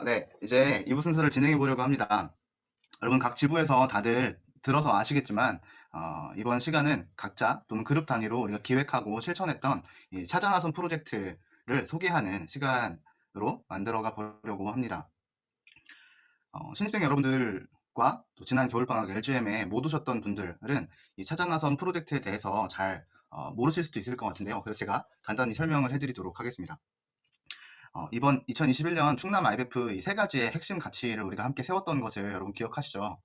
네. 이제 2부 순서를 진행해 보려고 합니다. 여러분 각 지부에서 다들 들어서 아시겠지만 이번 시간은 각자 또는 그룹 단위로 우리가 기획하고 실천했던 이 찾아나선 프로젝트를 소개하는 시간으로 만들어가 보려고 합니다. 신입생 여러분들과 또 지난 겨울방학 LGM에 못 오셨던 분들은 이 찾아나선 프로젝트에 대해서 잘 모르실 수도 있을 것 같은데요. 그래서 제가 간단히 설명을 해드리도록 하겠습니다. 이번 2021년 충남 IBF 이 세 가지의 핵심 가치를 우리가 함께 세웠던 것을 여러분 기억하시죠?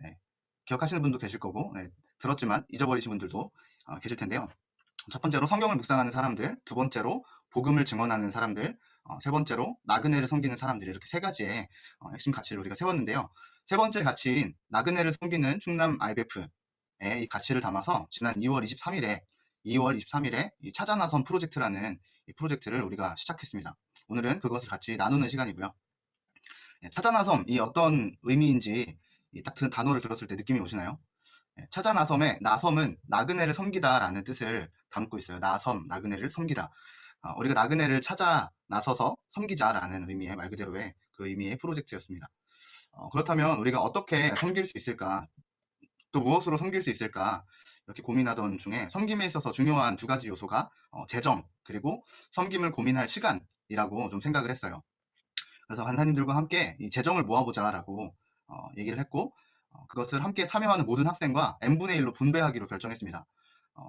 네, 기억하시는 분도 계실 거고, 네, 들었지만 잊어버리신 분들도 계실 텐데요. 첫 번째로 성경을 묵상하는 사람들, 두 번째로 복음을 증언하는 사람들, 세 번째로 나그네를 섬기는 사람들, 이렇게 세 가지의 핵심 가치를 우리가 세웠는데요. 세 번째 가치인 나그네를 섬기는 충남 IBF의 이 가치를 담아서 지난 2월 23일에 이 찾아나선 프로젝트라는 이 프로젝트를 우리가 시작했습니다. 오늘은 그것을 같이 나누는 시간이고요. 찾아나섬, 이 어떤 의미인지 딱 단어를 들었을 때 느낌이 오시나요? 찾아나섬의 나섬은 나그네를 섬기다라는 뜻을 담고 있어요. 나섬, 나그네를 섬기다. 우리가 나그네를 찾아 나서서 섬기자라는 의미의 말 그대로의 그 의미의 프로젝트였습니다. 그렇다면 우리가 어떻게 섬길 수 있을까? 또 무엇으로 섬길 수 있을까? 이렇게 고민하던 중에 섬김에 있어서 중요한 두 가지 요소가 재정 그리고 섬김을 고민할 시간이라고 좀 생각을 했어요. 그래서 간사님들과 함께 이 재정을 모아보자라고 얘기를 했고 그것을 함께 참여하는 모든 학생과 n분의 1로 분배하기로 결정했습니다.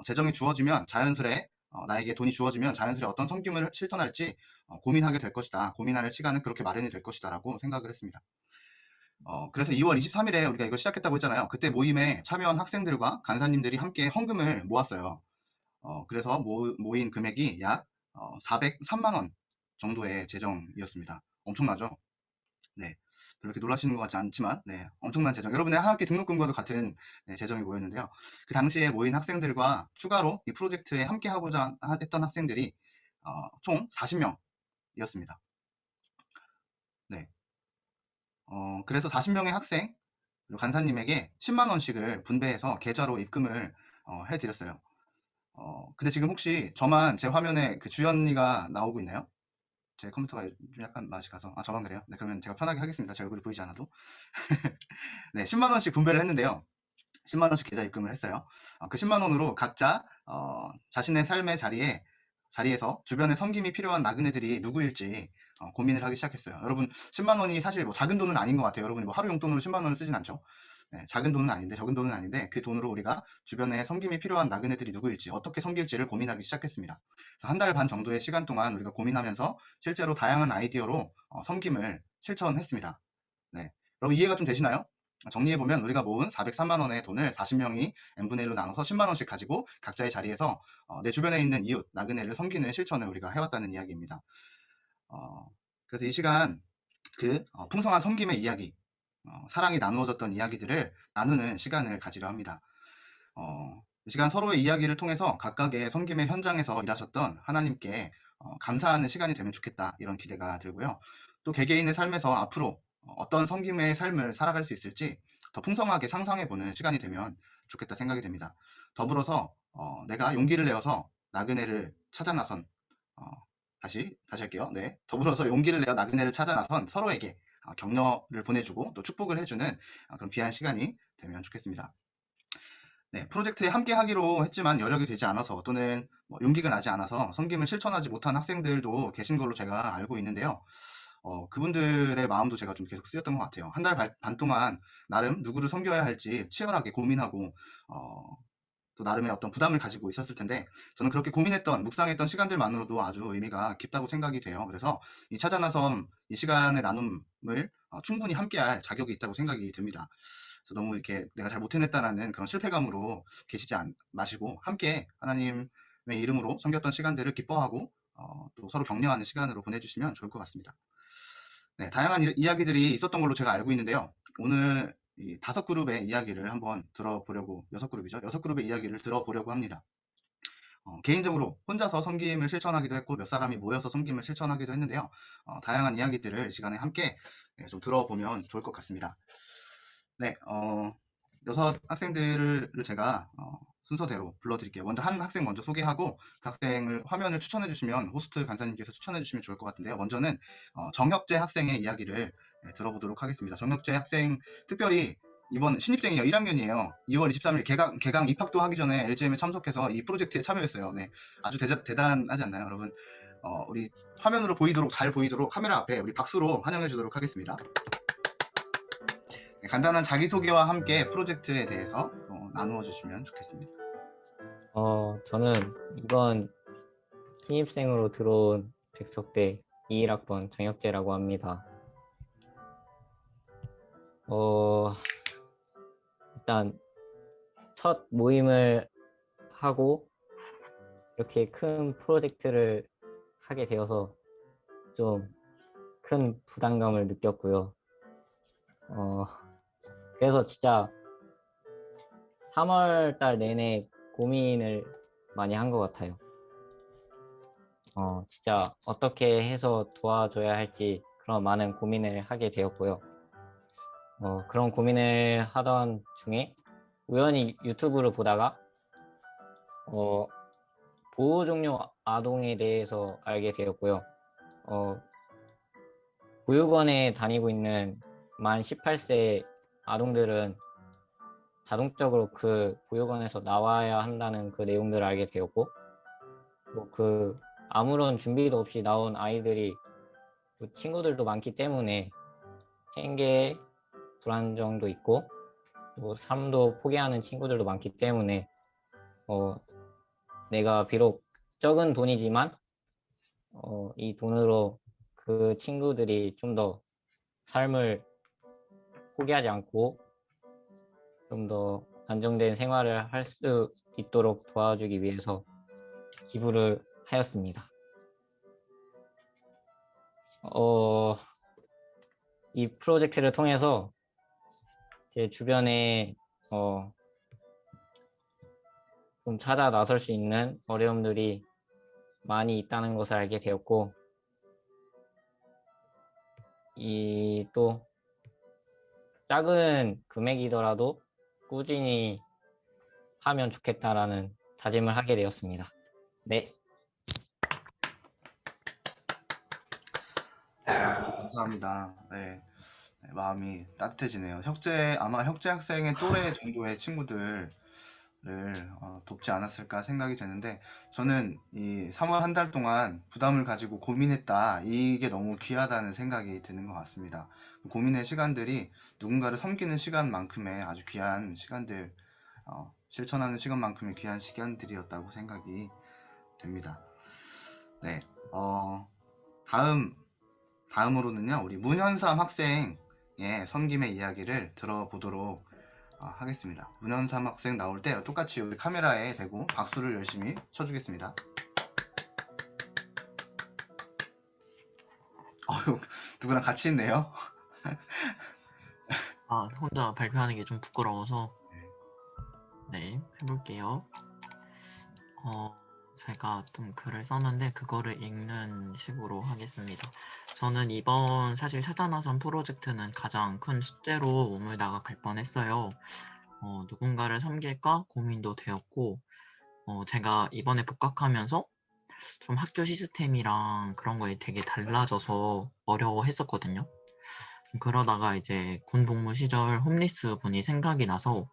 재정이 주어지면 자연스레 나에게 돈이 주어지면 자연스레 어떤 섬김을 실천할지 고민하게 될 것이다. 고민할 시간은 그렇게 마련이 될 것이다 라고 생각을 했습니다. 그래서 2월 23일에 우리가 이거 시작했다고 했잖아요. 그때 모임에 참여한 학생들과 간사님들이 함께 헌금을 모았어요. 그래서 모인 금액이 약 403만 원 정도의 재정이었습니다. 엄청나죠? 네. 별로 이렇게 놀라시는 것 같지 않지만, 네. 엄청난 재정. 여러분의 한 학기 등록금과도 같은 네, 재정이 모였는데요. 그 당시에 모인 학생들과 추가로 이 프로젝트에 함께 하고자 했던 학생들이 총 40명이었습니다. 네. 그래서 40명의 학생, 그리고 간사님에게 10만 원씩을 분배해서 계좌로 입금을 해드렸어요. 근데 지금 혹시 저만 제 화면에 그 주연이가 나오고 있나요? 제 컴퓨터가 좀 약간 맛이 가서 저만 그래요? 네, 그러면 제가 편하게 하겠습니다. 제 얼굴이 보이지 않아도. 네, 10만 원씩 분배를 했는데요. 10만 원씩 계좌 입금을 했어요. 그 10만 원으로 각자 자신의 삶의 자리에서 주변에 섬김이 필요한 나그네들이 누구일지 고민을 하기 시작했어요. 여러분 10만 원이 사실 뭐 작은 돈은 아닌 것 같아요. 여러분이 뭐 하루 용돈으로 10만 원을 쓰진 않죠. 네, 작은 돈은 아닌데 적은 돈은 아닌데 그 돈으로 우리가 주변에 섬김이 필요한 나그네들이 누구일지 어떻게 섬길지를 고민하기 시작했습니다. 한 달 반 정도의 시간 동안 우리가 고민하면서 실제로 다양한 아이디어로 섬김을 실천했습니다. 네, 여러분 이해가 좀 되시나요? 정리해보면 우리가 모은 403만 원의 돈을 40명이 n분의 1로 나눠서 10만 원씩 가지고 각자의 자리에서 내 주변에 있는 이웃, 나그네를 섬기는 실천을 우리가 해왔다는 이야기입니다. 어, 그래서 이 시간 그 풍성한 섬김의 이야기, 사랑이 나누어졌던 이야기들을 나누는 시간을 가지려 합니다. 이 시간 서로의 이야기를 통해서 각각의 섬김의 현장에서 일하셨던 하나님께 감사하는 시간이 되면 좋겠다 이런 기대가 들고요. 또 개개인의 삶에서 앞으로 어떤 섬김의 삶을 살아갈 수 있을지 더 풍성하게 상상해보는 시간이 되면 좋겠다 생각이 됩니다. 더불어서 내가 용기를 내어서 나그네를 찾아 나선 다시 할게요. 네, 더불어서 용기를 내어 나그네를 찾아 나선 서로에게 격려를 보내주고 또 축복을 해주는 그런 귀한 시간이 되면 좋겠습니다. 네, 프로젝트에 함께 하기로 했지만 여력이 되지 않아서 또는 뭐 용기가 나지 않아서 섬김을 실천하지 못한 학생들도 계신 걸로 제가 알고 있는데요. 그분들의 마음도 제가 좀 계속 쓰였던 것 같아요. 한 달 반 동안 나름 누구를 섬겨야 할지 치열하게 고민하고 또 나름의 어떤 부담을 가지고 있었을 텐데 저는 그렇게 고민했던 묵상했던 시간들만으로도 아주 의미가 깊다고 생각이 돼요. 그래서 이 찾아나섬 이 시간의 나눔을 충분히 함께할 자격이 있다고 생각이 듭니다. 그래서 너무 이렇게 내가 잘 못해냈다라는 그런 실패감으로 계시지 마시고 함께 하나님의 이름으로 섬겼던 시간들을 기뻐하고 또 서로 격려하는 시간으로 보내주시면 좋을 것 같습니다. 네, 다양한 이야기들이 있었던 걸로 제가 알고 있는데요. 오늘 이 5그룹의 이야기를 한번 들어보려고, 6그룹이죠. 6그룹의 이야기를 들어보려고 합니다. 개인적으로 혼자서 섬김을 실천하기도 했고 몇 사람이 모여서 섬김을 실천하기도 했는데요. 다양한 이야기들을 이 시간에 함께 좀 들어보면 좋을 것 같습니다. 네, 6 학생들을 제가 순서대로 불러드릴게요. 먼저 한 학생 먼저 소개하고 그 학생을 화면을 추천해 주시면 호스트 간사님께서 추천해 주시면 좋을 것 같은데요. 먼저는 정혁재 학생의 이야기를 들어보도록 하겠습니다. 정혁재 학생 특별히 이번 신입생이에요. 1학년이에요. 2월 23일 개강 입학도 하기 전에 LGM에 참석해서 이 프로젝트에 참여했어요. 네, 아주 대단하지 않나요, 여러분? 우리 화면으로 보이도록 잘 보이도록 카메라 앞에 우리 박수로 환영해 주도록 하겠습니다. 네, 간단한 자기소개와 함께 프로젝트에 대해서 나누어 주시면 좋겠습니다. 저는 이번 신입생으로 들어온 백석대 21학번 정혁재라고 합니다. 일단 첫 모임을 하고 이렇게 큰 프로젝트를 하게 되어서 좀 큰 부담감을 느꼈고요. 그래서 진짜 3월 달 내내 고민을 많이 한 것 같아요. 진짜 어떻게 해서 도와줘야 할지 그런 많은 고민을 하게 되었고요. 그런 고민을 하던 중에 우연히 유튜브를 보다가 보호종료 아동에 대해서 알게 되었고요. 보육원에 다니고 있는 만 18세 아동들은 자동적으로 그 보육원에서 나와야 한다는 그 내용들을 알게 되었고, 그 아무런 준비도 없이 나온 아이들이 친구들도 많기 때문에 생계 불안정도 있고 삶도 포기하는 친구들도 많기 때문에 내가 비록 적은 돈이지만 이 돈으로 그 친구들이 좀 더 삶을 포기하지 않고 좀 더 안정된 생활을 할 수 있도록 도와주기 위해서 기부를 하였습니다. 이 프로젝트를 통해서 제 주변에 좀 찾아 나설 수 있는 어려움들이 많이 있다는 것을 알게 되었고, 이 또 작은 금액이더라도 꾸준히 하면 좋겠다라는 다짐을 하게 되었습니다. 네. 감사합니다. 네, 마음이 따뜻해지네요. 아마 혁재 학생의 또래 정도의 친구들을 돕지 않았을까 생각이 되는데, 저는 이 3월 한 달 동안 부담을 가지고 고민했다. 이게 너무 귀하다는 생각이 드는 것 같습니다. 고민의 시간들이 누군가를 섬기는 시간만큼의 아주 귀한 시간들, 실천하는 시간만큼의 귀한 시간들이었다고 생각이 됩니다. 네, 다음으로는요, 우리 문현삼 학생의 섬김의 이야기를 들어보도록 하겠습니다. 문현삼 학생 나올 때 똑같이 우리 카메라에 대고 박수를 열심히 쳐주겠습니다. 누구랑 같이 있네요. 혼자 발표하는 게 좀 부끄러워서 네, 해볼게요. 제가 좀 글을 썼는데 그거를 읽는 식으로 하겠습니다. 저는 이번 사실 찾아나선 프로젝트는 가장 큰 숙제로 몸을 나갈 뻔했어요. 누군가를 섬길까 고민도 되었고, 제가 이번에 복학하면서 좀 학교 시스템이랑 그런 거에 되게 달라져서 어려워했었거든요. 그러다가 이제 군 복무 시절 홈리스 분이 생각이 나서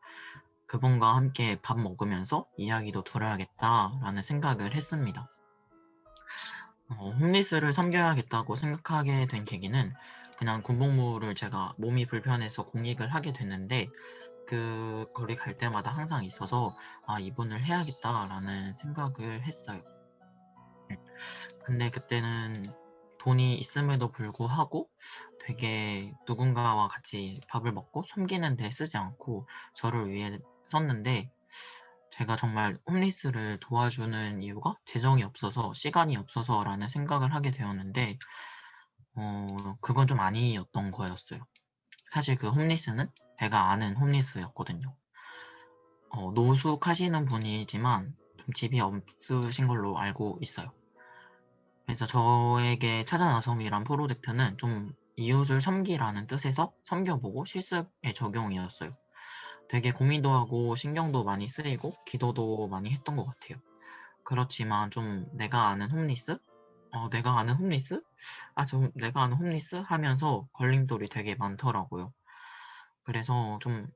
그분과 함께 밥 먹으면서 이야기도 들어야겠다라는 생각을 했습니다. 홈리스를 섬겨야겠다고 생각하게 된 계기는 그냥 군복무를 제가 몸이 불편해서 공익을 하게 됐는데 그 거리 갈 때마다 항상 있어서 이분을 해야겠다라는 생각을 했어요. 근데 그때는 돈이 있음에도 불구하고 되게 누군가와 같이 밥을 먹고 섬기는 데 쓰지 않고 저를 위해 썼는데 제가 정말 홈리스를 도와주는 이유가 재정이 없어서 시간이 없어서 라는 생각을 하게 되었는데 그건 좀 아니었던 거였어요. 사실 그 홈리스는 제가 아는 홈리스였거든요. 노숙하시는 분이지만 좀 집이 없으신 걸로 알고 있어요. 그래서 저에게 찾아나섬이란 프로젝트는 좀 이웃을 섬기라는 뜻에서 섬겨보고 실습의 적용이었어요. 되게 고민도 하고 신경도 많이 쓰이고 기도도 많이 했던 것 같아요. 그렇지만 좀 내가 아는 홈리스? 내가 아는 홈리스? 내가 아는 홈리스? 하면서 걸림돌이 되게 많더라고요. 그래서 좀,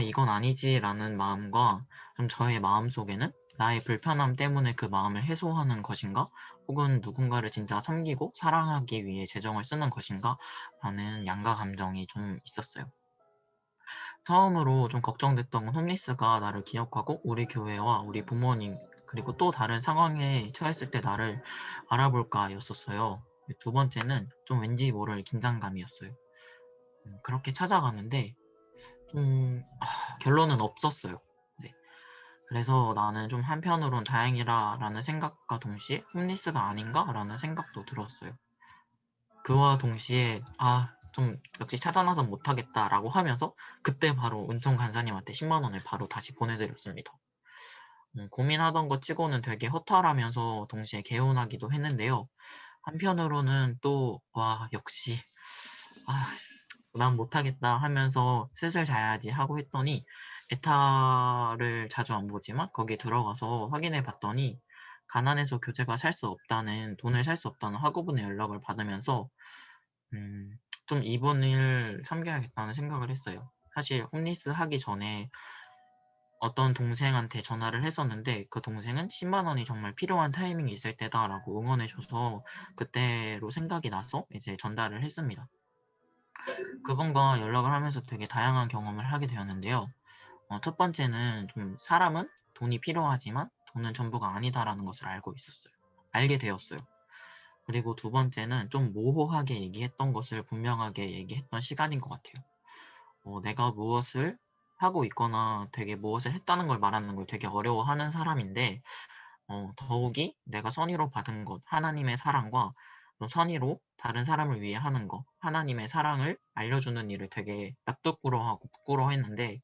이건 아니지라는 마음과 좀 저의 마음속에는 나의 불편함 때문에 그 마음을 해소하는 것인가? 혹은 누군가를 진짜 섬기고 사랑하기 위해 재정을 쓰는 것인가? 라는 양가 감정이 좀 있었어요. 처음으로 좀 걱정됐던 건 홈리스가 나를 기억하고 우리 교회와 우리 부모님 그리고 또 다른 상황에 처했을 때 나를 알아볼까였었어요. 두 번째는 좀 왠지 모를 긴장감이었어요. 그렇게 찾아가는데 결론은 없었어요. 네. 그래서 나는 좀 한편으론 다행이라는 생각과 동시에 홈리스가 아닌가라는 생각도 들었어요. 그와 동시에 좀 역시 찾아나서 못하겠다라고 하면서 그때 바로 은총 간사님한테 10만 원을 바로 다시 보내드렸습니다. 고민하던 것 치고는 되게 허탈하면서 동시에 개운하기도 했는데요. 한편으로는 또 역시 난 못하겠다 하면서 슬슬 자야지 하고 했더니 에타를 자주 안 보지만 거기 들어가서 확인해 봤더니 가난해서 교재가 살 수 없다는 돈을 살 수 없다는 학우분의 연락을 받으면서 좀 이분을 섬겨야겠다는 생각을 했어요. 사실 홈리스 하기 전에 어떤 동생한테 전화를 했었는데 그 동생은 10만 원이 정말 필요한 타이밍이 있을 때다라고 응원해줘서 그때로 생각이 나서 이제 전달을 했습니다. 그분과 연락을 하면서 되게 다양한 경험을 하게 되었는데요. 첫 번째는 좀 사람은 돈이 필요하지만 돈은 전부가 아니다라는 것을 알게 되었어요. 그리고 두 번째는 좀 모호하게 얘기했던 것을 분명하게 얘기했던 시간인 것 같아요. 내가 무엇을 하고 있거나 되게 무엇을 했다는 걸 말하는 걸 되게 어려워하는 사람인데 더욱이 내가 선의로 받은 것, 하나님의 사랑과 또 선의로 다른 사람을 위해 하는 것, 하나님의 사랑을 알려주는 일을 되게 납득부러워하고 부끄러워했는데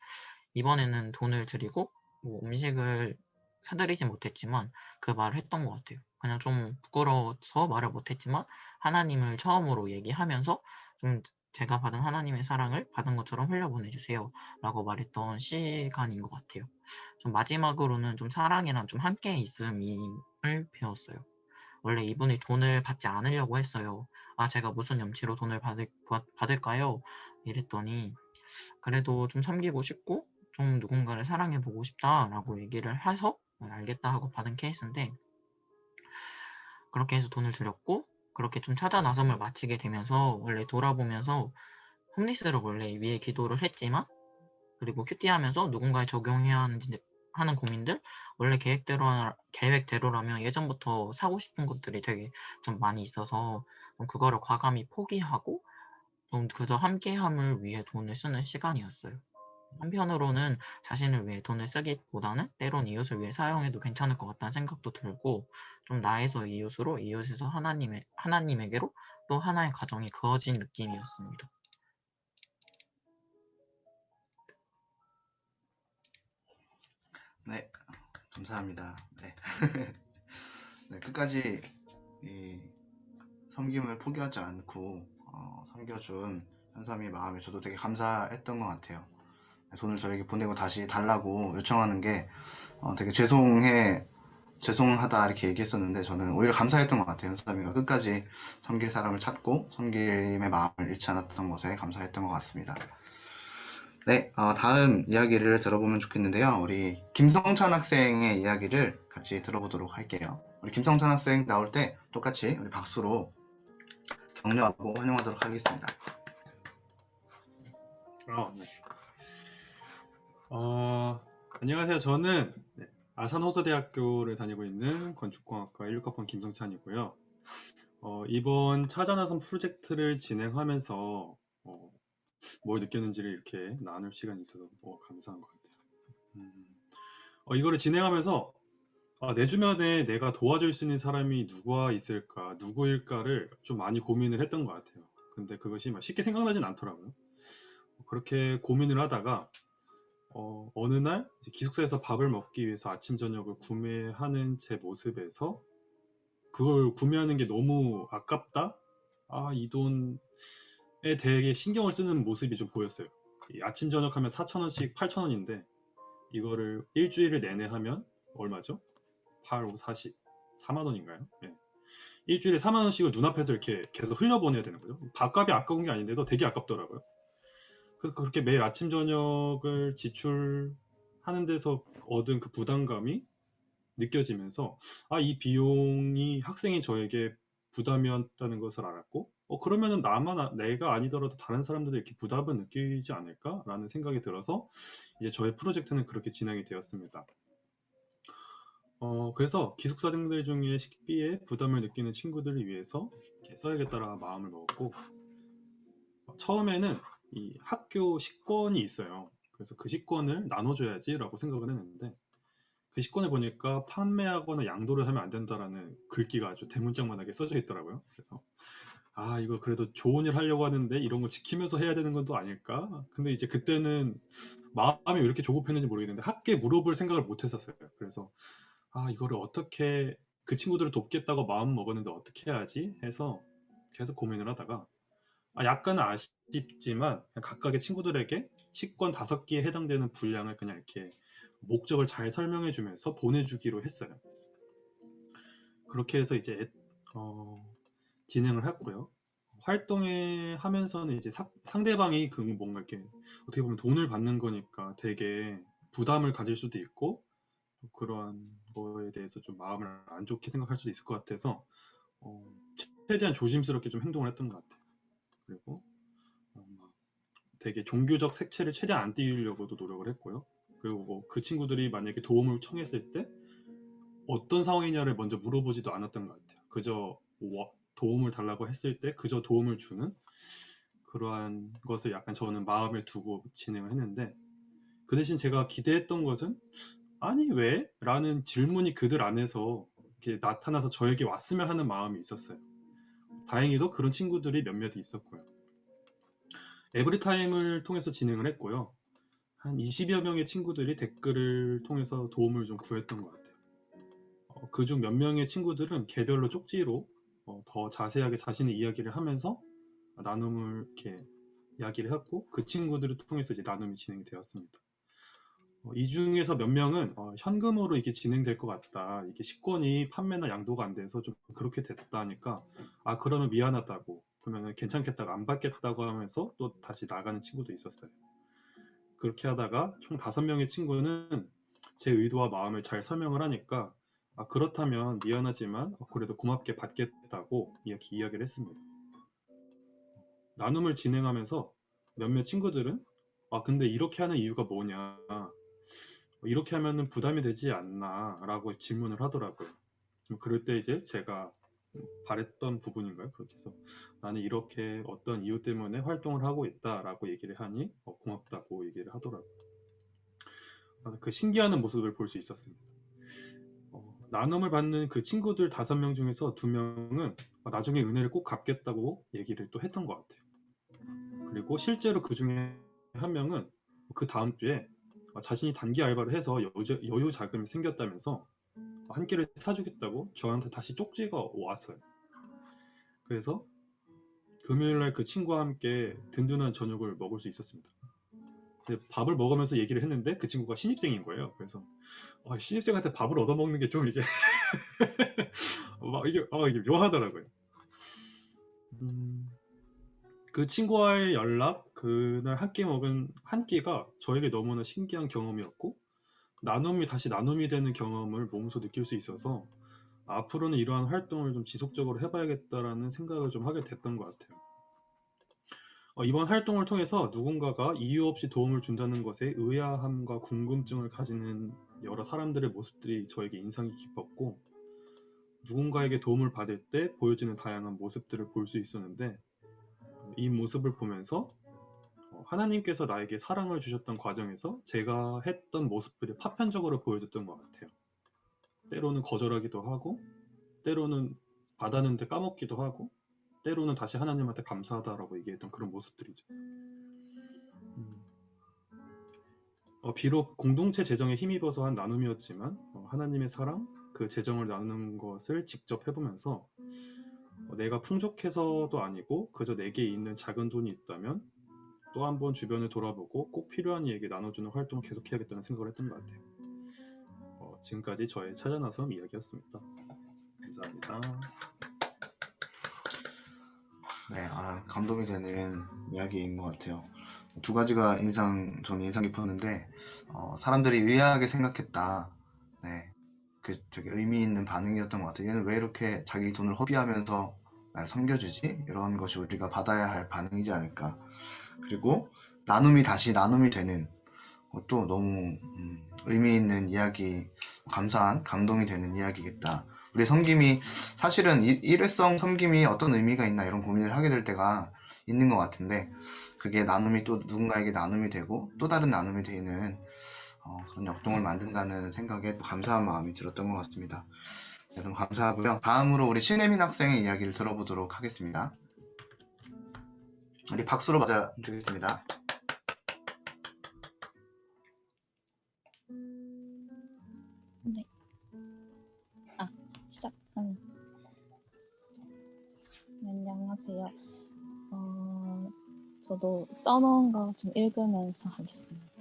이번에는 돈을 드리고 뭐 음식을 사드리지 못했지만 그 말을 했던 것 같아요. 그냥 좀 부끄러워서 말을 못했지만 하나님을 처음으로 얘기하면서 좀 제가 받은 하나님의 사랑을 받은 것처럼 흘려보내주세요 라고 말했던 시간인 것 같아요. 좀 마지막으로는 좀 사랑이랑 좀 함께 있음을 배웠어요. 원래 이분이 돈을 받지 않으려고 했어요. 제가 무슨 염치로 돈을 받을까요? 이랬더니 그래도 좀 섬기고 싶고 좀 누군가를 사랑해보고 싶다라고 얘기를 해서 알겠다 하고 받은 케이스인데 그렇게 해서 돈을 드렸고 그렇게 좀 찾아 나섬을 마치게 되면서 원래 돌아보면서 홈리스를 원래 위해 기도를 했지만 그리고 큐티하면서 누군가에 적용해야 하는지 하는 고민들 원래 계획대로라면 예전부터 사고 싶은 것들이 되게 좀 많이 있어서 좀 그거를 과감히 포기하고 좀 그저 함께함을 위해 돈을 쓰는 시간이었어요. 한편으로는 자신을 위해 돈을 쓰기보다는 때론 이웃을 위해 사용해도 괜찮을 것 같다는 생각도 들고 좀 나에서 이웃으로 이웃에서 하나님에게로 또 하나의 가정이 그어진 느낌이었습니다. 네, 감사합니다. 네. 네, 끝까지 이 섬김을 포기하지 않고 섬겨준 현삼이 마음에 저도 되게 감사했던 것 같아요. 돈을 저에게 보내고 다시 달라고 요청하는 게 되게 죄송하다 이렇게 얘기했었는데 저는 오히려 감사했던 것 같아요. 현삼이가 끝까지 섬길 사람을 찾고 섬김의 마음을 잃지 않았던 것에 감사했던 것 같습니다. 네, 다음 이야기를 들어보면 좋겠는데요. 우리 김성찬 학생의 이야기를 같이 들어보도록 할게요. 우리 김성찬 학생 나올 때 똑같이 우리 박수로 격려하고 환영하도록 하겠습니다. 네. 안녕하세요. 저는 아산호서대학교를 다니고 있는 건축공학과 16학번 김성찬이고요. 이번 찾아나선 프로젝트를 진행하면서 뭘 느꼈는지를 이렇게 나눌 시간이 있어서 감사한 것 같아요. 이거를 진행하면서 내 주변에 내가 도와줄 수 있는 사람이 누가 있을까, 누구일까를 좀 많이 고민을 했던 것 같아요. 근데 그것이 쉽게 생각나진 않더라고요. 그렇게 고민을 하다가 어느 날 기숙사에서 밥을 먹기 위해서 아침 저녁을 구매하는 제 모습에서 그걸 구매하는 게 너무 아깝다? 이 돈에 되게 신경을 쓰는 모습이 좀 보였어요. 아침 저녁 하면 4,000원씩 8,000원인데 이거를 일주일을 내내 하면 얼마죠? 8, 5, 40, 4만 원인가요? 네. 일주일에 4만 원씩을 눈앞에서 이렇게 계속 흘려보내야 되는 거죠. 밥값이 아까운 게 아닌데도 되게 아깝더라고요. 그래서 그렇게 매일 아침 저녁을 지출하는 데서 얻은 그 부담감이 느껴지면서 이 비용이 학생인 저에게 부담이었다는 것을 알았고 그러면은 내가 아니더라도 다른 사람들도 이렇게 부담을 느끼지 않을까라는 생각이 들어서 이제 저의 프로젝트는 그렇게 진행이 되었습니다. 그래서 기숙사생들 중에 식비에 부담을 느끼는 친구들을 위해서 이렇게 써야겠다라는 마음을 먹었고 처음에는 이 학교 식권이 있어요. 그래서 그 식권을 나눠줘야지라고 생각을 했는데 그 식권을 보니까 판매하거나 양도를 하면 안 된다라는 글귀가 아주 대문짝만하게 써져 있더라고요. 그래서 이거 그래도 좋은 일 하려고 하는데 이런 거 지키면서 해야 되는 건 또 아닐까? 근데 이제 그때는 마음이 왜 이렇게 조급했는지 모르겠는데 학교에 물어볼 생각을 못 했었어요. 그래서 이거를 어떻게 그 친구들을 돕겠다고 마음 먹었는데 어떻게 해야지 해서 계속 고민을 하다가 약간은 아쉽지만 그냥 각각의 친구들에게 식권 5개에 해당되는 분량을 그냥 이렇게 목적을 잘 설명해 주면서 보내주기로 했어요. 그렇게 해서 이제 진행을 했고요. 활동에 하면서는 이제 상대방이 그 뭔가 이렇게 어떻게 보면 돈을 받는 거니까 되게 부담을 가질 수도 있고 그러한 거에 대해서 좀 마음을 안 좋게 생각할 수도 있을 것 같아서 최대한 조심스럽게 좀 행동을 했던 것 같아요. 그리고 막 되게 종교적 색채를 최대한 안 띄우려고도 노력을 했고요. 그리고 그 친구들이 만약에 도움을 청했을 때 어떤 상황이냐를 먼저 물어보지도 않았던 것 같아요. 그저 도움을 달라고 했을 때 그저 도움을 주는 그러한 것을 약간 저는 마음에 두고 진행을 했는데 그 대신 제가 기대했던 것은 아니 왜? 라는 질문이 그들 안에서 이렇게 나타나서 저에게 왔으면 하는 마음이 있었어요. 다행히도 그런 친구들이 몇몇 있었고요. 에브리타임을 통해서 진행을 했고요. 한 20여 명의 친구들이 댓글을 통해서 도움을 좀 구했던 것 같아요. 그중 몇 명의 친구들은 개별로 쪽지로 더 자세하게 자신의 이야기를 하면서 나눔을 이렇게 이야기를 했고 그 친구들을 통해서 이제 나눔이 진행이 되었습니다. 이 중에서 몇 명은 현금으로 이게 진행될 것 같다. 이게 식권이 판매나 양도가 안 돼서 좀 그렇게 됐다니까 그러면 미안하다고 그러면 괜찮겠다고 안 받겠다고 하면서 또 다시 나가는 친구도 있었어요. 그렇게 하다가 총 5명의 친구는 제 의도와 마음을 잘 설명을 하니까 그렇다면 미안하지만 그래도 고맙게 받겠다고 이렇게 이야기를 했습니다. 나눔을 진행하면서 몇몇 친구들은 근데 이렇게 하는 이유가 뭐냐 이렇게 하면은 부담이 되지 않나 라고 질문을 하더라고요. 그럴 때 이제 제가 바랬던 부분인가요? 그렇게 해서 나는 이렇게 어떤 이유 때문에 활동을 하고 있다 라고 얘기를 하니 고맙다고 얘기를 하더라고요. 그 신기하는 모습을 볼 수 있었습니다. 나눔을 받는 그 친구들 5명 중에서 2명은 나중에 은혜를 꼭 갚겠다고 얘기를 또 했던 것 같아요. 그리고 실제로 그 중에 1명은 그 다음 주에 자신이 단기 알바를 해서 여유 자금이 생겼다면서 한 끼를 사주겠다고 저한테 다시 쪽지가 왔어요. 그래서 금요일날 그 친구와 함께 든든한 저녁을 먹을 수 있었습니다. 근데 밥을 먹으면서 얘기를 했는데 그 친구가 신입생인 거예요. 그래서 신입생한테 밥을 얻어먹는 게 좀 이게 이게 묘하더라고요. 그 친구와의 연락, 그날 한 끼 먹은 한 끼가 저에게 너무나 신기한 경험이었고 다시 나눔이 되는 경험을 몸소 느낄 수 있어서 앞으로는 이러한 활동을 좀 지속적으로 해봐야겠다라는 생각을 좀 하게 됐던 것 같아요. 이번 활동을 통해서 누군가가 이유 없이 도움을 준다는 것에 의아함과 궁금증을 가지는 여러 사람들의 모습들이 저에게 인상이 깊었고 누군가에게 도움을 받을 때 보여지는 다양한 모습들을 볼 수 있었는데 이 모습을 보면서 하나님께서 나에게 사랑을 주셨던 과정에서 제가 했던 모습들이 파편적으로 보여졌던 것 같아요. 때로는 거절하기도 하고 때로는 받았는데 까먹기도 하고 때로는 다시 하나님한테 감사하다라고 얘기했던 그런 모습들이죠. 비록 공동체 재정에 힘입어서 한 나눔이었지만 하나님의 사랑, 그 재정을 나누는 것을 직접 해보면서 내가 풍족해서도 아니고 그저 내게 있는 작은 돈이 있다면 또 한 번 주변을 돌아보고 꼭 필요한 이에게 나눠주는 활동을 계속해야겠다는 생각을 했던 것 같아요. 지금까지 저의 찾아나섬 이야기였습니다. 감사합니다. 네, 감동이 되는 이야기인 것 같아요. 두 가지가 저는 인상 깊었는데, 사람들이 의아하게 생각했다. 네, 되게 의미 있는 반응이었던 것 같아요. 얘는 왜 이렇게 자기 돈을 허비하면서 날 섬겨주지? 이런 것이 우리가 받아야 할 반응이지 않을까. 그리고 다시 나눔이 되는 것도 너무 의미 있는 이야기, 감사한, 감동이 되는 이야기겠다. 우리 섬김이 사실은 일회성 섬김이 어떤 의미가 있나 이런 고민을 하게 될 때가 있는 것 같은데, 그게 나눔이 또 누군가에게 나눔이 되고 또 다른 나눔이 되는 그런 역동을 만든다는 생각에 또 감사한 마음이 들었던 것 같습니다. 네, 너무 감사하고요. 다음으로 우리 신혜민 학생의 이야기를 들어보도록 하겠습니다. 우리 박수로 맞아주겠습니다. 네. 시작. 네, 안녕하세요. 저도 써놓은 거 좀 읽으면서 하겠습니다.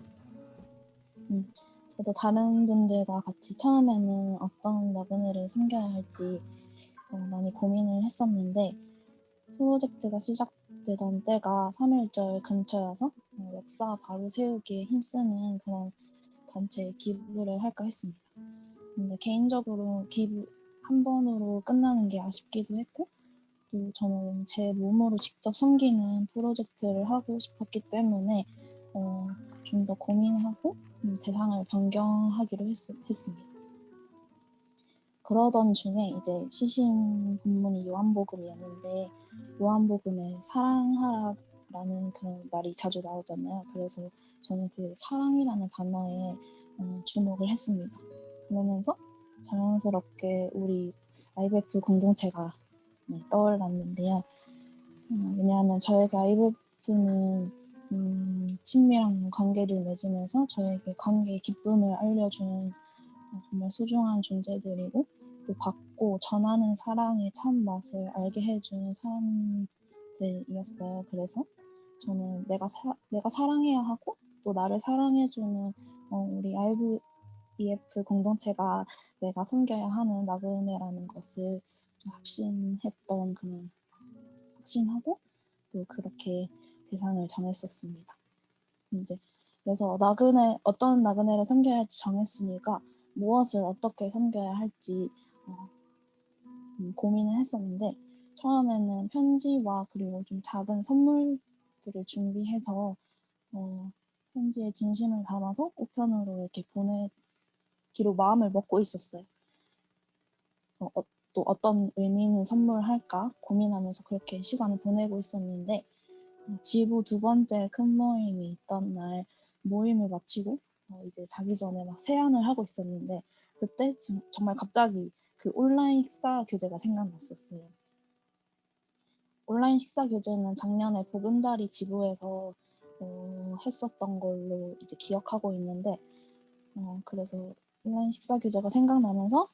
저도 다른 분들과 같이 처음에는 어떤 나그네를 섬겨야 할지 많이 고민을 했었는데, 프로젝트가 시작되던 때가 3.1절 근처여서 역사 바로 세우기에 힘쓰는 그런 단체에 기부를 할까 했습니다. 근데 개인적으로 기부 한 번으로 끝나는 게 아쉽기도 했고, 또 저는 제 몸으로 직접 섬기는 프로젝트를 하고 싶었기 때문에 좀 더 고민하고 대상을 변경하기로 했습니다. 그러던 중에 이제 시신 본문이 요한복음이었는데, 요한복음에 사랑하라라는 그런 말이 자주 나오잖아요. 그래서 저는 그 사랑이라는 단어에 주목을 했습니다. 그러면서 자연스럽게 우리 IBF 공동체가 떠올랐는데요. 왜냐하면 저희가 IBF는 친밀한 관계를 맺으면서 저에게 관계의 기쁨을 알려주는 정말 소중한 존재들이고, 또 받고 전하는 사랑의 참 맛을 알게 해주는 사람들이었어요. 그래서 저는 내가 사랑해야 하고 또 나를 사랑해주는 우리 IBF 공동체가 내가 섬겨야 하는 나그네라는 것을 확신하고 또 그렇게 대상을 정했었습니다. 이제 그래서 어떤 나그네를 섬겨야 할지 정했으니까 무엇을 어떻게 섬겨야 할지 고민을 했었는데, 처음에는 편지와 그리고 좀 작은 선물들을 준비해서 편지에 진심을 담아서 우편으로 이렇게 보내기로 마음을 먹고 있었어요. 또 어떤 의미 있는 선물할까 고민하면서 그렇게 시간을 보내고 있었는데, 지부 2번째 큰 모임이 있던 날 모임을 마치고 이제 자기 전에 막 세안을 하고 있었는데, 그때 정말 갑자기 그 온라인 식사 교재가 생각났었어요. 온라인 식사 교재는 작년에 보금자리 지부에서 했었던 걸로 이제 기억하고 있는데, 그래서 온라인 식사 교재가 생각나면서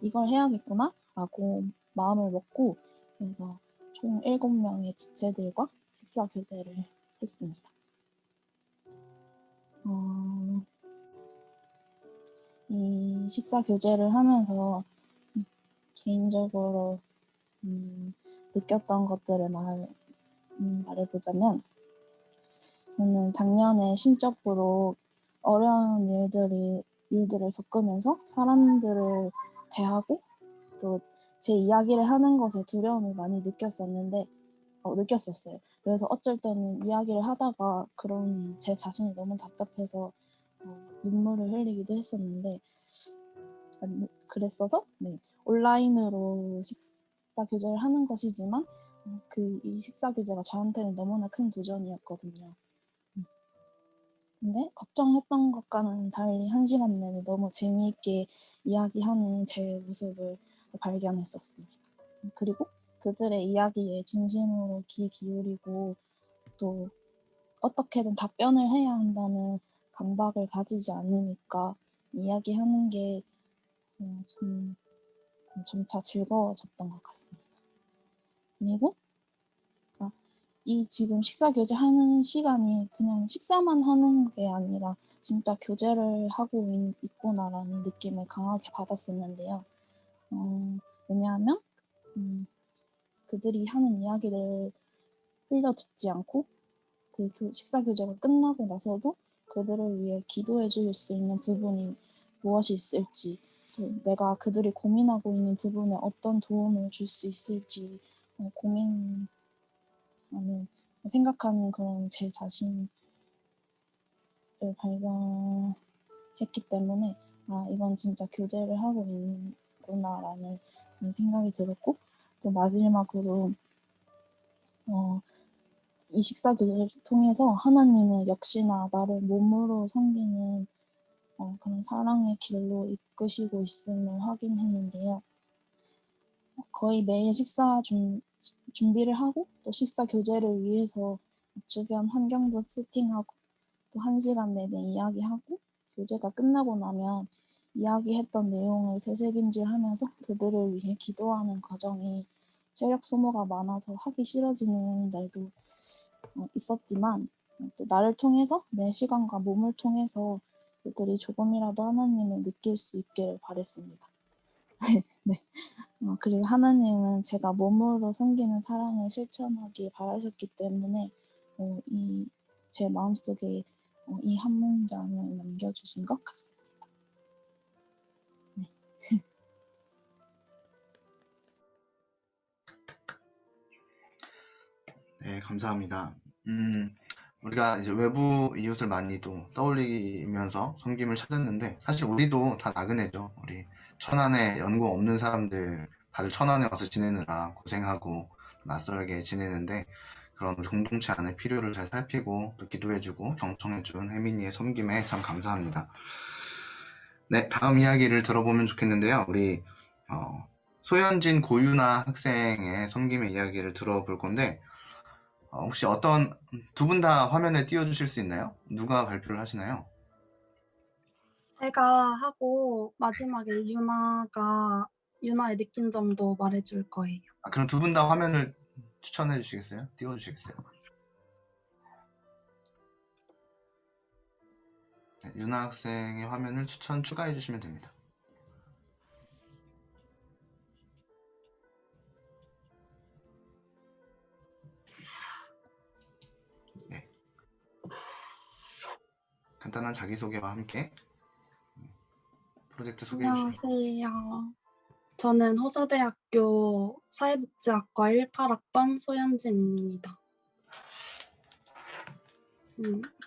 이걸 해야겠구나 라고 마음을 먹고, 그래서 총 7명의 지체들과 식사 교대를 했습니다. 이 식사 교제를 하면서 개인적으로 느꼈던 것들을 말해보자면, 저는 작년에 심적으로 어려운 일들을 겪으면서 사람들을 대하고 또 제 이야기를 하는 것에 두려움을 많이 느꼈었어요. 그래서 어쩔 때는 이야기를 하다가 그런 제 자신이 너무 답답해서 눈물을 흘리기도 했었는데, 그랬어서 온라인으로 식사 교제를 하는 것이지만 이 식사 교제가 저한테는 너무나 큰 도전이었거든요. 근데 걱정했던 것과는 달리 1시간 내내 너무 재미있게 이야기하는 제 모습을 발견했었습니다. 그리고 그들의 이야기에 진심으로 귀 기울이고, 또 어떻게든 답변을 해야 한다는 강박을 가지지 않으니까 이야기하는 게 점차 즐거워졌던 것 같습니다. 그리고 이 지금 식사 교제하는 시간이 그냥 식사만 하는 게 아니라 진짜 교제를 하고 있구나라는 느낌을 강하게 받았었는데요. 왜냐하면 그들이 하는 이야기를 흘려듣지 않고 그 식사 교제가 끝나고 나서도 그들을 위해 기도해 줄 수 있는 부분이 무엇이 있을지, 또 내가 그들이 고민하고 있는 부분에 어떤 도움을 줄 수 있을지 고민하는, 생각하는 그런 제 자신을 발견했기 때문에 이건 진짜 교제를 하고 있구나라는 생각이 들었고, 또 마지막으로 이 식사 교제를 통해서 하나님은 역시나 나를 몸으로 섬기는 그런 사랑의 길로 이끄시고 있음을 확인했는데요. 거의 매일 식사 준비를 하고 또 식사 교제를 위해서 주변 환경도 세팅하고 또 1시간 내내 이야기하고, 교제가 끝나고 나면 이야기했던 내용을 되새김질하면서 그들을 위해 기도하는 과정이 체력 소모가 많아서 하기 싫어지는 날도 있었지만, 또 나를 통해서 내 시간과 몸을 통해서 그들이 조금이라도 하나님을 느낄 수 있기를 바랬습니다. 네. 그리고 하나님은 제가 몸으로 섬기는 사랑을 실천하기 바라셨기 때문에 제 마음속에 이 한 문장을 남겨주신 것 같습니다. 네. 네, 감사합니다. 우리가 이제 외부 이웃을 많이 또 떠올리면서 섬김을 찾았는데, 사실 우리도 다 나그네죠. 우리 천안에 연고 없는 사람들 다들 천안에 와서 지내느라 고생하고 낯설게 지내는데, 그런 우리 공동체 안의 필요를 잘 살피고 또 기도해주고 경청해준 혜민이의 섬김에 참 감사합니다. 네, 다음 이야기를 들어보면 좋겠는데요. 우리 소현진 고유나 학생의 섬김의 이야기를 들어볼 건데, 혹시 두 분 다 화면에 띄워주실 수 있나요? 누가 발표를 하시나요? 제가 하고 마지막에 유나의 느낀 점도 말해줄 거예요. 그럼 두 분 다 화면을 추천해 주시겠어요? 띄워주시겠어요? 네, 유나 학생의 화면을 추가해 주시면 됩니다. 네. 간단한 자기소개와 함께 프로젝트 소개해 주시죠. 안녕하세요. 저는 호서대학교 사회복지학과 18학번 소현진입니다.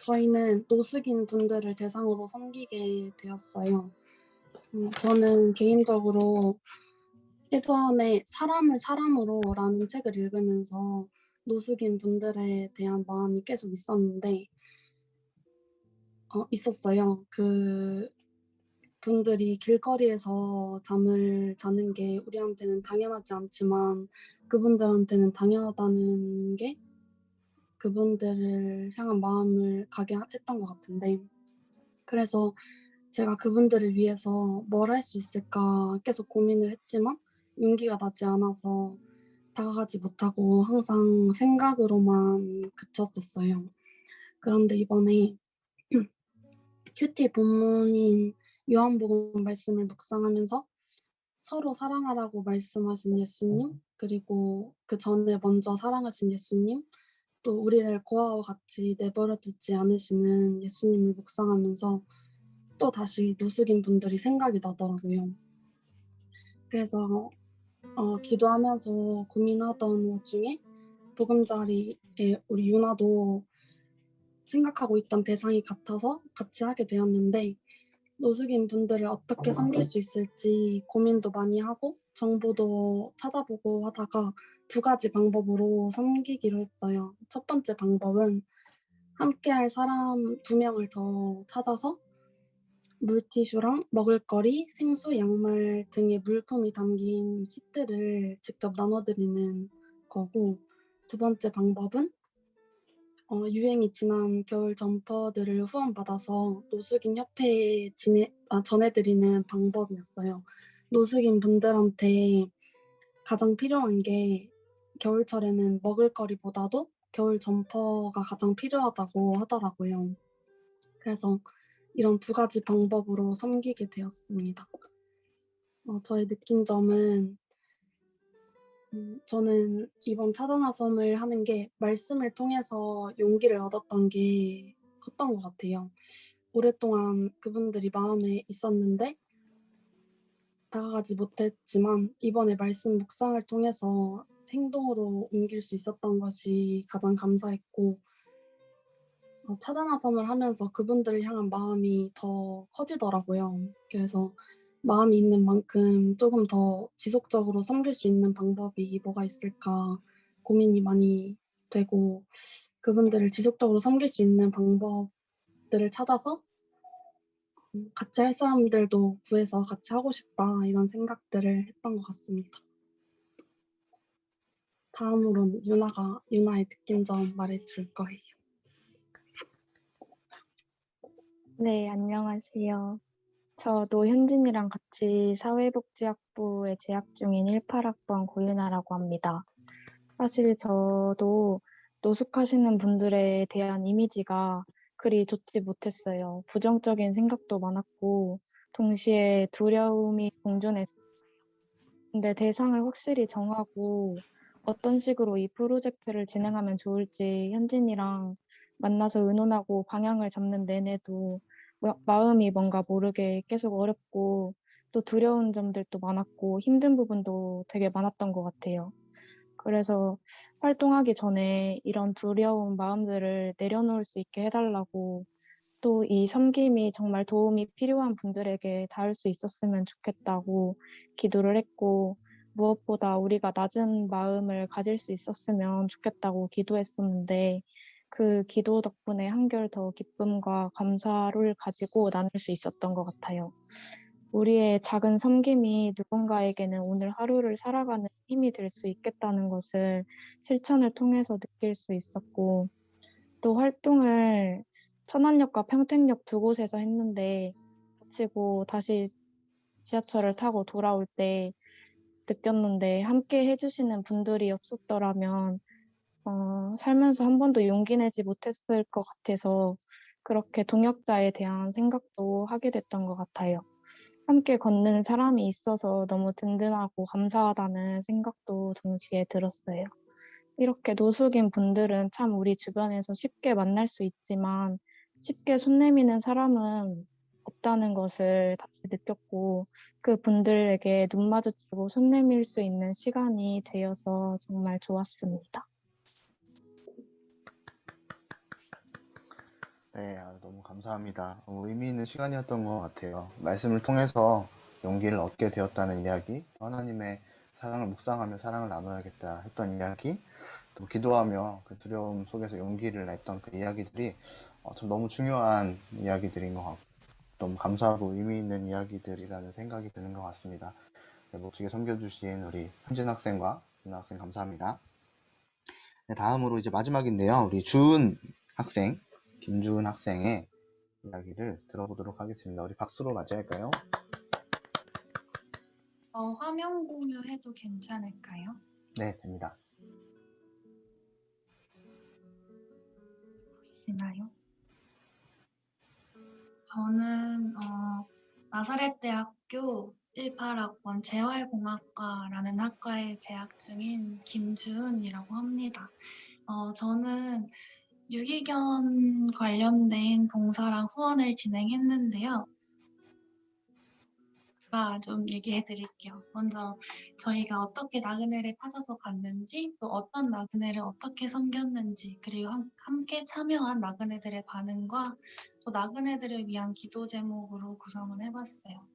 저희는 노숙인 분들을 대상으로 섬기게 되었어요. 저는 개인적으로 예전에 사람을 사람으로라는 책을 읽으면서 노숙인 분들에 대한 마음이 계속 있었어요. 그 분들이 길거리에서 잠을 자는 게 우리한테는 당연하지 않지만 그분들한테는 당연하다는 게 그분들을 향한 마음을 가게 했던 것 같은데, 그래서 제가 그분들을 위해서 뭘 할 수 있을까 계속 고민을 했지만 용기가 나지 않아서 다가가지 못하고 항상 생각으로만 그쳤었어요. 그런데 이번에 큐티 본문인 요한복음 말씀을 묵상하면서 서로 사랑하라고 말씀하신 예수님, 그리고 그 전에 먼저 사랑하신 예수님, 또 우리를 고아와 같이 내버려 두지 않으시는 예수님을 묵상하면서 또 다시 노숙인 분들이 생각이 나더라고요. 그래서 기도하면서 고민하던 와중에 보금자리에 우리 유나도 생각하고 있던 대상이 같아서 같이 하게 되었는데, 노숙인 분들을 어떻게 섬길 수 있을지 고민도 많이 하고 정보도 찾아보고 하다가 2가지 방법으로 섬기기로 했어요. 첫 번째 방법은 함께할 사람 2명을 더 찾아서 물티슈랑 먹을거리, 생수, 양말 등의 물품이 담긴 키트를 직접 나눠드리는 거고, 2번째 방법은 유행이 지난 겨울 점퍼들을 후원받아서 노숙인 협회에 전해드리는 방법이었어요. 노숙인 분들한테 가장 필요한 게 겨울철에는 먹을거리보다도 겨울 점퍼가 가장 필요하다고 하더라고요. 그래서 이런 두 가지 방법으로 섬기게 되었습니다. 저의 느낀 점은 저는 이번 차단화섬을 하는 게 말씀을 통해서 용기를 얻었던 게 컸던 것 같아요. 오랫동안 그분들이 마음에 있었는데 다가가지 못했지만 이번에 말씀 묵상을 통해서 행동으로 옮길 수 있었던 것이 가장 감사했고 차단화섬을 하면서 그분들을 향한 마음이 더 커지더라고요. 그래서 마음이 있는 만큼 조금 더 지속적으로 섬길 수 있는 방법이 뭐가 있을까 고민이 많이 되고 그분들을 지속적으로 섬길 수 있는 방법들을 찾아서 같이 할 사람들도 구해서 같이 하고 싶다 이런 생각들을 했던 것 같습니다. 다음으로는 유나의 느낀 점 말해줄 거예요. 네, 안녕하세요. 저도 현진이랑 같이 사회복지학부에 재학 중인 18학번 고윤아라고 합니다. 사실 저도 노숙하시는 분들에 대한 이미지가 그리 좋지 못했어요. 부정적인 생각도 많았고, 동시에 두려움이 공존했어요. 근데 대상을 확실히 정하고 어떤 식으로 이 프로젝트를 진행하면 좋을지 현진이랑 만나서 의논하고 방향을 잡는 내내도 마음이 뭔가 모르게 계속 어렵고 또 두려운 점들도 많았고 힘든 부분도 되게 많았던 것 같아요. 그래서 활동하기 전에 이런 두려운 마음들을 내려놓을 수 있게 해달라고 또 이 섬김이 정말 도움이 필요한 분들에게 닿을 수 있었으면 좋겠다고 기도를 했고 무엇보다 우리가 낮은 마음을 가질 수 있었으면 좋겠다고 기도했었는데 그 기도 덕분에 한결 더 기쁨과 감사를 가지고 나눌 수 있었던 것 같아요. 우리의 작은 섬김이 누군가에게는 오늘 하루를 살아가는 힘이 될 수 있겠다는 것을 실천을 통해서 느낄 수 있었고 또 활동을 천안역과 평택역 두 곳에서 했는데 마치고 다시 지하철을 타고 돌아올 때 느꼈는데 함께 해주시는 분들이 없었더라면 살면서 한 번도 용기 내지 못했을 것 같아서 그렇게 동역자에 대한 생각도 하게 됐던 것 같아요. 함께 걷는 사람이 있어서 너무 든든하고 감사하다는 생각도 동시에 들었어요. 이렇게 노숙인 분들은 참 우리 주변에서 쉽게 만날 수 있지만 쉽게 손 내미는 사람은 없다는 것을 다시 느꼈고 그 분들에게 눈 마주치고 손 내밀 수 있는 시간이 되어서 정말 좋았습니다. 네, 너무 감사합니다. 의미 있는 시간이었던 것 같아요. 말씀을 통해서 용기를 얻게 되었다는 이야기, 하나님의 사랑을 묵상하며 사랑을 나눠야겠다 했던 이야기, 또 기도하며 그 두려움 속에서 용기를 냈던 그 이야기들이 참 너무 중요한 이야기들인 것 같고 너무 감사하고 의미 있는 이야기들이라는 생각이 드는 것 같습니다. 네, 멋지게 섬겨주신 우리 현진 학생과 윤아 학생 감사합니다. 네, 다음으로 이제 마지막인데요. 우리 주은 학생, 김주은 학생의 이야기를 들어보도록 하겠습니다. 우리 박수로 맞이할까요? 화면 공유해도 괜찮을까요? 네, 됩니다. 보이시나요? 저는 나사렛대학교 18학번 재활공학과라는 학과에 재학 중인 김주은이라고 합니다. 저는 유기견 관련된 봉사랑 후원을 진행했는데요. 좀 얘기해 드릴게요. 먼저 저희가 어떻게 나그네를 찾아서 갔는지, 또 어떤 나그네를 어떻게 섬겼는지, 그리고 함께 참여한 나그네들의 반응과 또 나그네들을 위한 기도 제목으로 구성을 해봤어요.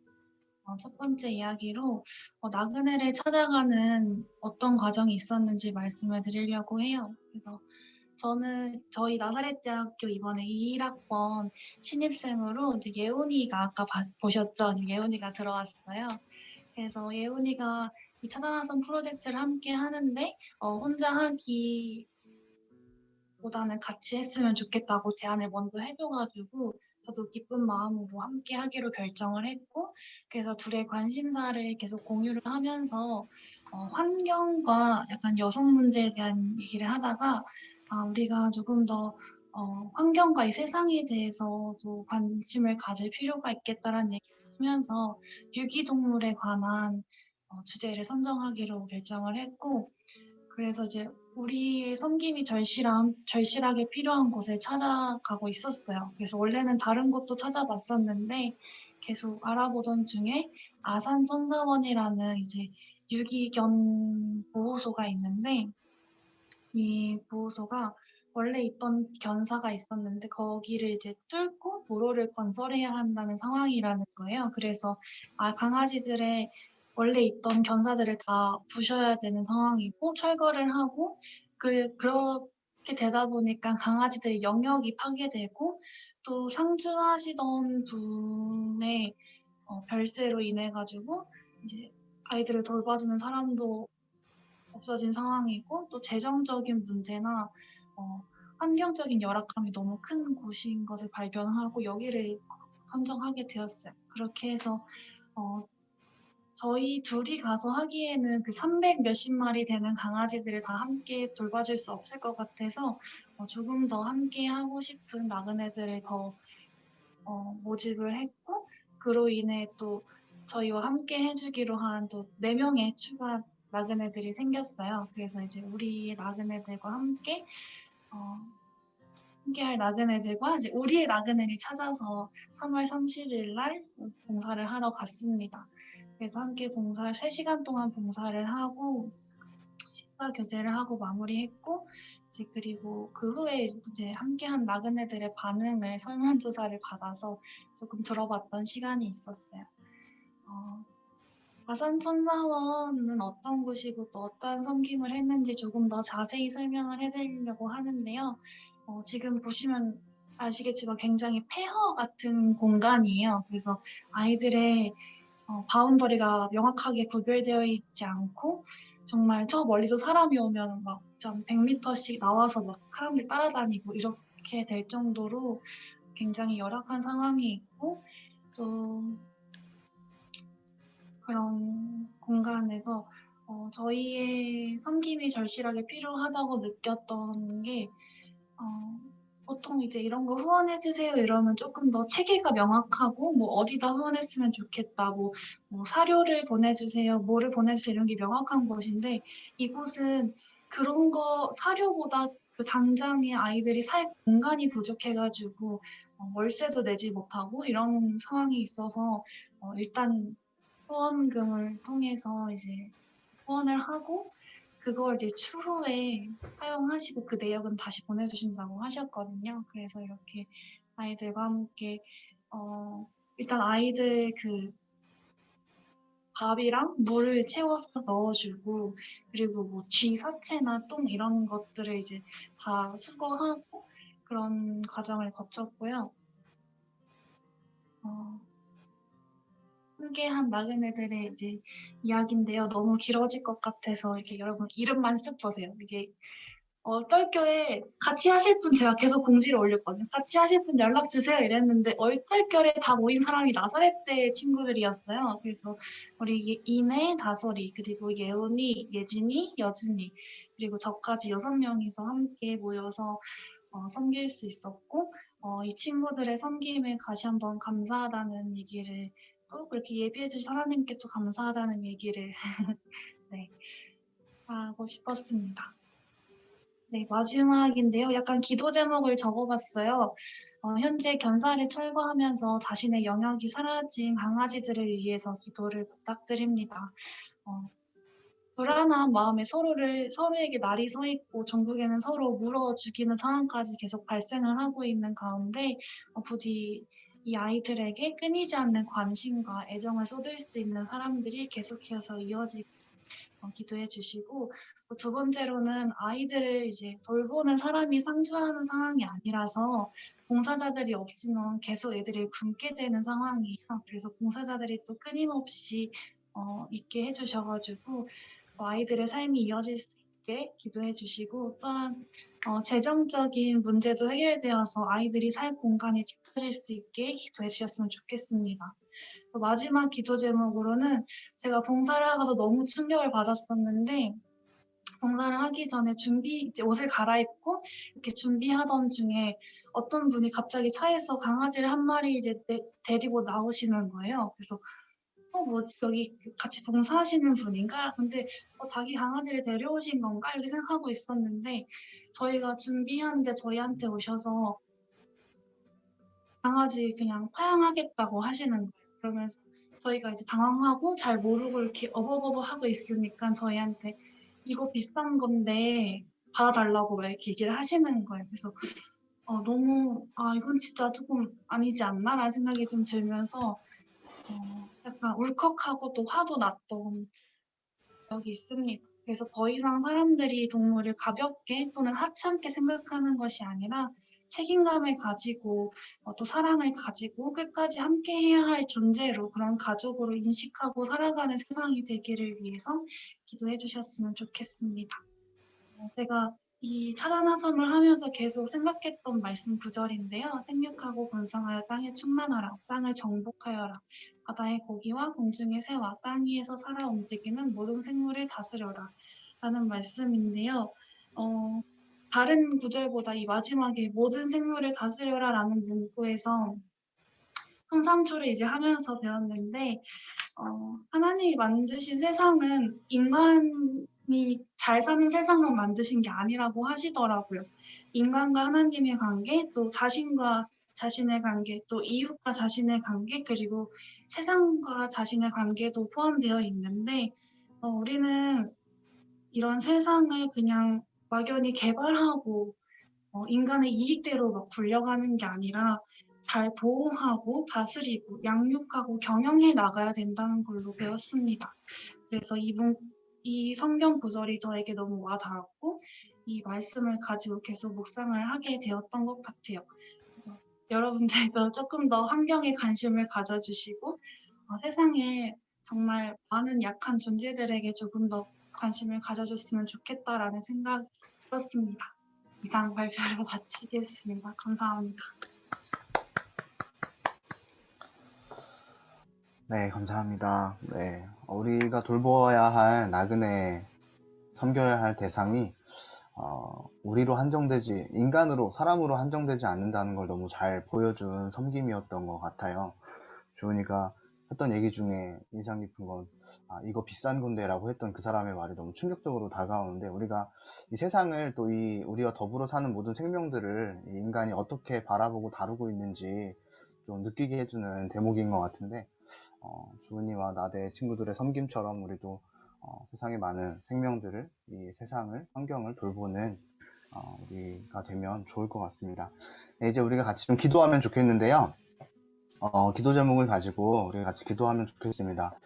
첫 번째 이야기로 나그네를 찾아가는 어떤 과정이 있었는지 말씀을 드리려고 해요. 그래서 저는 저희 나사렛대학교 이번에 21학번 신입생으로 이제 예훈이가 아까 보셨죠? 이제 예훈이가 들어왔어요. 그래서 예훈이가 이 차단화성 프로젝트를 함께 하는데 혼자 하기보다는 같이 했으면 좋겠다고 제안을 먼저 해줘가지고 저도 기쁜 마음으로 함께 하기로 결정을 했고 그래서 둘의 관심사를 계속 공유를 하면서 환경과 약간 여성 문제에 대한 얘기를 하다가 우리가 조금 더 환경과 이 세상에 대해서도 관심을 가질 필요가 있겠다라는 얘기를 하면서 유기동물에 관한 주제를 선정하기로 결정을 했고, 그래서 이제 우리의 섬김이 절실하게 필요한 곳을 찾아가고 있었어요. 그래서 원래는 다른 곳도 찾아봤었는데 계속 알아보던 중에 아산 선사원이라는 이제 유기견 보호소가 있는데, 이 보호소가 원래 있던 견사가 있었는데 거기를 이제 뚫고 도로를 건설해야 한다는 상황이라는 거예요. 그래서 강아지들의 원래 있던 견사들을 다 부셔야 되는 상황이고 철거를 하고 그렇게 되다 보니까 강아지들의 영역이 파괴되고 또 상주하시던 분의 별세로 인해 가지고 이제 아이들을 돌봐주는 사람도 없어진 상황이고 또 재정적인 문제나 환경적인 열악함이 너무 큰 곳인 것을 발견하고 여기를 선정하게 되었어요. 그렇게 해서 저희 둘이 가서 하기에는 그 300 몇십 마리 되는 강아지들을 다 함께 돌봐줄 수 없을 것 같아서 조금 더 함께 하고 싶은 나그네들을 더 모집을 했고, 그로 인해 또 저희와 함께 해주기로 한 또 4명의 추가 나그네들이 생겼어요. 그래서 이제 우리의 나그네들과 함께할 나그네들과 이제 우리의 나그네를 찾아서 3월 30일 날 봉사를 하러 갔습니다. 그래서 함께 3시간 동안 봉사를 하고 식사 교제를 하고 마무리했고, 이제 그리고 그 후에 이제 함께한 나그네들의 반응을 설문조사를 받아서 조금 들어봤던 시간이 있었어요. 아산천사원은 어떤 곳이고 또 어떠한 섬김을 했는지 조금 더 자세히 설명을 해드리려고 하는데요. 지금 보시면 아시겠지만 굉장히 폐허 같은 공간이에요. 그래서 아이들의 바운더리가 명확하게 구별되어 있지 않고 정말 저 멀리서 사람이 오면 막 100m씩 나와서 막 사람들 따라다니고 이렇게 될 정도로 굉장히 열악한 상황이 있고, 또 그런 공간에서 저희의 섬김이 절실하게 필요하다고 느꼈던 게 보통 이제 이런 거 후원해주세요 이러면 조금 더 체계가 명확하고 뭐 어디다 후원했으면 좋겠다, 뭐 사료를 보내주세요, 뭐를 보내주세요 이런 게 명확한 곳인데, 이곳은 그런 거 사료보다 그 당장에 아이들이 살 공간이 부족해가지고 월세도 내지 못하고 이런 상황이 있어서 일단 후원금을 통해서 이제 후원을 하고 그걸 이제 추후에 사용하시고 그 내역은 다시 보내주신다고 하셨거든요. 그래서 이렇게 아이들과 함께 일단 아이들 그 밥이랑 물을 채워서 넣어주고, 그리고 뭐 쥐 사체나 똥 이런 것들을 이제 다 수거하고 그런 과정을 거쳤고요. 함께한 나그네들의 이제 이야기인데요. 너무 길어질 것 같아서 이렇게 여러분 이름만 쓱 보세요. 이게 얼떨결에 같이 하실 분 제가 계속 공지를 올렸거든요. 같이 하실 분 연락 주세요 이랬는데 얼떨결에 다 모인 사람이 나사렛대 친구들이었어요. 그래서 우리 이내, 다솔이, 그리고 예원이, 예진이, 여준이, 그리고 저까지 6명이서 함께 모여서 섬길 수 있었고, 이 친구들의 섬김에 다시 한번 감사하다는 얘기를, 또 그렇게 예비해 주신 하나님께 또 감사하다는 얘기를 네, 하고 싶었습니다. 네, 마지막인데요. 약간 기도 제목을 적어봤어요. 현재 견사를 철거하면서 자신의 영역이 사라진 강아지들을 위해서 기도를 부탁드립니다. 불안한 마음에 서로에게 날이 서 있고 전국에는 서로 물어 죽이는 상황까지 계속 발생을 하고 있는 가운데 부디 이 아이들에게 끊이지 않는 관심과 애정을 쏟을 수 있는 사람들이 계속해서 이어지고 기도해 주시고, 두 번째로는 아이들을 이제 돌보는 사람이 상주하는 상황이 아니라서 봉사자들이 없으면 계속 애들이 굶게 되는 상황이에요. 그래서 봉사자들이 또 끊임없이 있게 해주셔가지고 아이들의 삶이 이어질 수 있게 기도해 주시고 또한 재정적인 문제도 해결되어서 아이들이 살 공간이 지켜질 수 있게 기도해 주셨으면 좋겠습니다. 마지막 기도 제목으로는 제가 봉사를 하고서 너무 충격을 받았었는데 봉사를 하기 전에 이제 옷을 갈아입고 이렇게 준비하던 중에 어떤 분이 갑자기 차에서 강아지를 한 마리 이제 데리고 나오시는 거예요. 그래서 뭐지? 여기 같이 봉사하시는 분인가? 근데 자기 강아지를 데려오신 건가? 이렇게 생각하고 있었는데 저희가 준비하는데 저희한테 오셔서 강아지 그냥 파양하겠다고 하시는 거예요. 그러면서 저희가 이제 당황하고 잘 모르고 이렇게 어버버버 하고 있으니까 저희한테 이거 비싼 건데 받아달라고 막 이렇게 얘기를 하시는 거예요. 그래서 너무 이건 진짜 조금 아니지 않나라는 생각이 좀 들면서 약간 울컥하고 또 화도 났던 기억이 있습니다. 그래서 더 이상 사람들이 동물을 가볍게 또는 하찮게 생각하는 것이 아니라 책임감을 가지고 또 사랑을 가지고 끝까지 함께 해야 할 존재로 그런 가족으로 인식하고 살아가는 세상이 되기를 위해서 기도해 주셨으면 좋겠습니다. 제가 이 차단화섬을 하면서 계속 생각했던 말씀 구절인데요. 생육하고 번성하여 땅에 충만하라. 땅을 정복하여라. 바다의 고기와 공중의 새와 땅 위에서 살아 움직이는 모든 생물을 다스려라. 라는 말씀인데요. 다른 구절보다 이 마지막에 모든 생물을 다스려라 라는 문구에서 상상초를 이제 하면서 배웠는데 하나님이 만드신 세상은 인간이 잘 사는 세상만 만드신 게 아니라고 하시더라고요. 인간과 하나님의 관계, 또 자신과 자신의 관계, 또 이웃과 자신의 관계, 그리고 세상과 자신의 관계도 포함되어 있는데 우리는 이런 세상을 그냥 막연히 개발하고 인간의 이익대로 막 굴려가는 게 아니라 잘 보호하고 다스리고 양육하고 경영해 나가야 된다는 걸로 배웠습니다. 그래서 이 성경 구절이 저에게 너무 와닿았고 이 말씀을 가지고 계속 묵상을 하게 되었던 것 같아요. 그래서 여러분들도 조금 더 환경에 관심을 가져주시고 세상에 정말 많은 약한 존재들에게 조금 더 관심을 가져줬으면 좋겠다라는 생각이 들었습니다. 이상 발표를 마치겠습니다. 감사합니다. 네, 감사합니다. 네, 우리가 돌보아야 할 나그네, 섬겨야 할 대상이 우리로 한정되지, 인간으로, 사람으로 한정되지 않는다는 걸 너무 잘 보여준 섬김이었던 것 같아요. 주은이가 했던 얘기 중에 인상 깊은 건, 이거 비싼 건데 라고 했던 그 사람의 말이 너무 충격적으로 다가오는데, 우리가 이 세상을 또 우리와 더불어 사는 모든 생명들을 이 인간이 어떻게 바라보고 다루고 있는지 좀 느끼게 해주는 대목인 것 같은데, 주은이와 나대 친구들의 섬김처럼 우리도 세상의 많은 생명들을, 이 세상을, 환경을 돌보는 우리가 되면 좋을 것 같습니다. 네, 이제 우리가 같이 좀 기도하면 좋겠는데요. 기도 제목을 가지고 우리가 같이 기도하면 좋겠습니다.